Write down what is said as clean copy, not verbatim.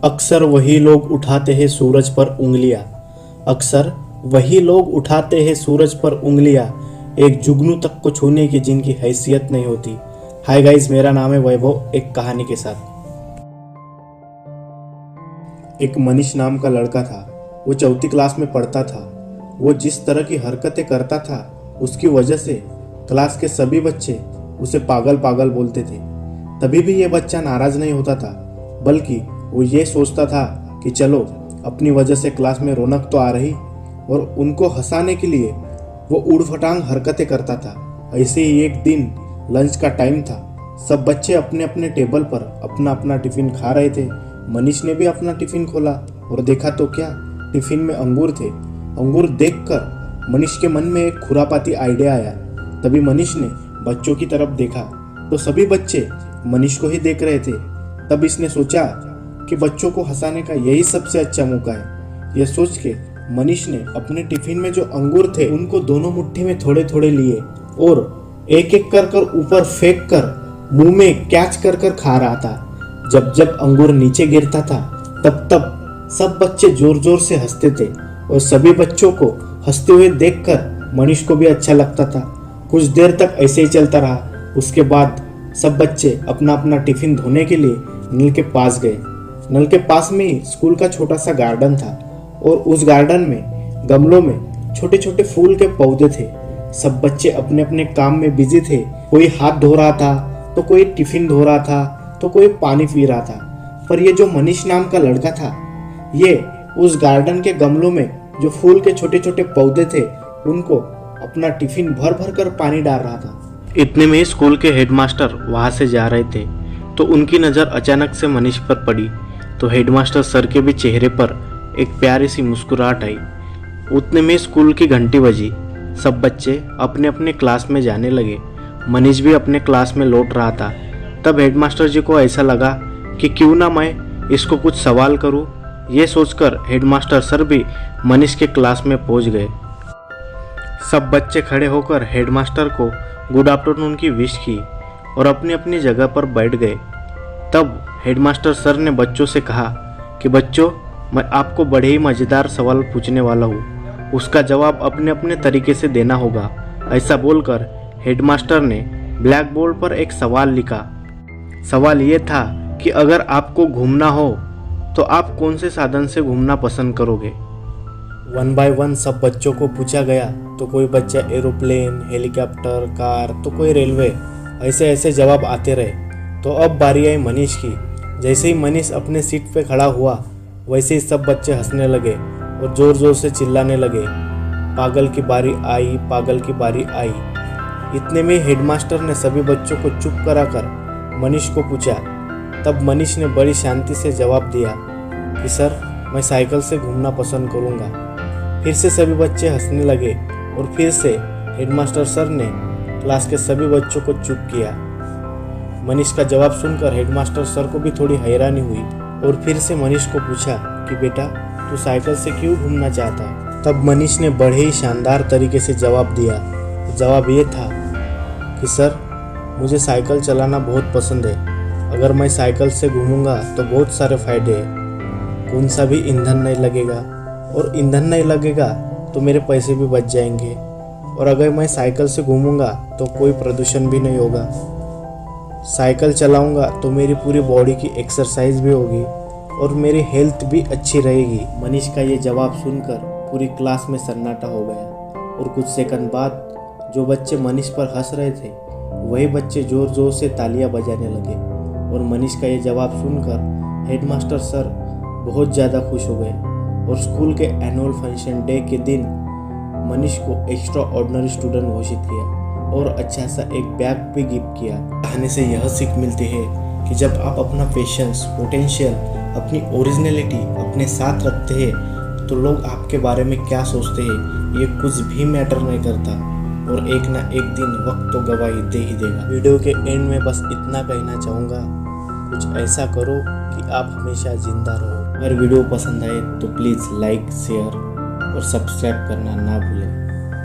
अक्सर वही लोग उठाते हैं सूरज पर उंगलियां, अक्सर वही लोग उठाते हैं सूरज पर उंगलियां, एक जुगनू तक को छूने की जिनकी हैसियत नहीं होती। हाय गाइस, मेरा नाम है वैभव, एक कहानी के साथ। एक मनीष नाम का लड़का था। वो चौथी क्लास में पढ़ता था। वो जिस तरह की हरकतें करता था उसकी वजह से क्लास के सभी बच्चे उसे पागल पागल बोलते थे। तभी भी ये बच्चा नाराज नहीं होता था, बल्कि वो ये सोचता था कि चलो, अपनी वजह से क्लास में रौनक तो आ रही, और उनको हंसाने के लिए वो उड़फटांग हरकतें करता था। ऐसे ही एक दिन लंच का टाइम था। सब बच्चे अपने अपने टेबल पर अपना अपना टिफिन खा रहे थे। मनीष ने भी अपना टिफिन खोला और देखा तो क्या, टिफिन में अंगूर थे। अंगूर देखकर मनीष के मन में एक खुरापाती आइडिया आया। तभी मनीष ने बच्चों की तरफ देखा तो सभी बच्चे मनीष को ही देख रहे थे। तब इसने सोचा कि बच्चों को हंसाने का यही सबसे अच्छा मौका है। यह सोच के मनीष ने अपने टिफिन में जो अंगूर थे उनको दोनों मुट्ठी में थोड़े थोड़े लिए और एक एक कर कर ऊपर फेंक कर मुंह में कैच कर कर खा रहा था। जब जब अंगूर नीचे गिरता था तब तब सब बच्चे जोर जोर से हंसते थे और सभी बच्चों को हंसते हुए देखकर मनीष को भी अच्छा लगता था। कुछ देर तक ऐसे ही चलता रहा। उसके बाद सब बच्चे अपना अपना टिफिन धोने के लिए नल के पास गए। नल के पास में ही स्कूल का छोटा सा गार्डन था और उस गार्डन में गमलों में छोटे छोटे फूल के पौधे थे। सब बच्चे अपने अपने काम में बिजी थे। कोई हाथ धो रहा था तो कोई टिफिन धो रहा था तो कोई पानी पी रहा था। पर ये जो मनीष नाम का लड़का था, ये उस गार्डन के गमलों में जो फूल के छोटे छोटे पौधे थे उनको अपना टिफिन भर भर कर पानी डाल रहा था। इतने में स्कूल के हेडमास्टर वहां से जा रहे थे तो उनकी नज़र अचानक से मनीष पर पड़ी। तो हेडमास्टर सर के भी चेहरे पर एक प्यारी सी मुस्कुराहट आई। उतने में स्कूल की घंटी बजी। सब बच्चे अपने अपने क्लास में जाने लगे। मनीष भी अपने क्लास में लौट रहा था। तब हेडमास्टर जी को ऐसा लगा कि क्यों ना मैं इसको कुछ सवाल करूं। ये सोचकर हेडमास्टर सर भी मनीष के क्लास में पहुंच गए। सब बच्चे खड़े होकर हेडमास्टर को गुड आफ्टरनून की विश की और अपनी अपनी जगह पर बैठ गए। तब हेडमास्टर सर ने बच्चों से कहा कि बच्चों, मैं आपको बड़े ही मज़ेदार सवाल पूछने वाला हूँ, उसका जवाब अपने अपने तरीके से देना होगा। ऐसा बोलकर हेडमास्टर ने ब्लैक बोर्ड पर एक सवाल लिखा। सवाल ये था कि अगर आपको घूमना हो तो आप कौन से साधन से घूमना पसंद करोगे। 1 बाय 1 सब बच्चों को पूछा गया तो कोई बच्चा एरोप्लेन, हेलीकॉप्टर, कार तो कोई रेलवे, ऐसे ऐसे जवाब आते रहे। तो अब बारी आई मनीष की। जैसे ही मनीष अपने सीट पे खड़ा हुआ वैसे ही सब बच्चे हंसने लगे और ज़ोर ज़ोर से चिल्लाने लगे, पागल की बारी आई, पागल की बारी आई। इतने में हेडमास्टर ने सभी बच्चों को चुप कराकर मनीष को पूछा। तब मनीष ने बड़ी शांति से जवाब दिया कि सर, मैं साइकिल से घूमना पसंद करूँगा। फिर से सभी बच्चे हंसने लगे और फिर से हेडमास्टर सर ने क्लास के सभी बच्चों को चुप किया। मनीष का जवाब सुनकर हेडमास्टर सर को भी थोड़ी हैरानी हुई और फिर से मनीष को पूछा कि बेटा, तू साइकिल से क्यों घूमना चाहता है। तब मनीष ने बड़े ही शानदार तरीके से जवाब दिया। जवाब ये था कि सर, मुझे साइकिल चलाना बहुत पसंद है। अगर मैं साइकिल से घूमूंगा तो बहुत सारे फायदे हैं। कौन सा भी ईंधन नहीं लगेगा, और ईंधन नहीं लगेगा तो मेरे पैसे भी बच जाएंगे। और अगर मैं साइकिल से घूमूंगा तो कोई प्रदूषण भी नहीं होगा। साइकिल चलाऊंगा तो मेरी पूरी बॉडी की एक्सरसाइज भी होगी और मेरी हेल्थ भी अच्छी रहेगी। मनीष का ये जवाब सुनकर पूरी क्लास में सन्नाटा हो गया और कुछ सेकंड बाद जो बच्चे मनीष पर हंस रहे थे वही बच्चे जोर जोर से तालियां बजाने लगे। और मनीष का ये जवाब सुनकर हेडमास्टर सर बहुत ज़्यादा खुश हो गए और स्कूल के एनुअल फंक्शन डे के दिन मनीष को एक्स्ट्रा ऑर्डिनरी स्टूडेंट घोषित किया और अच्छा सा एक बैग भी गिफ्ट किया। कहानी से यह सीख मिलती है कि जब आप अपना पेशेंस, पोटेंशियल, अपनी ओरिजिनलिटी अपने साथ रखते हैं तो लोग आपके बारे में क्या सोचते हैं ये कुछ भी मैटर नहीं करता और एक ना एक दिन वक्त तो गवाही दे ही देगा। वीडियो के एंड में बस इतना कहना चाहूँगा, कुछ ऐसा करो कि आप हमेशा जिंदा रहो। अगर वीडियो पसंद आए तो प्लीज़ लाइक, शेयर और सब्सक्राइब करना ना भूलें।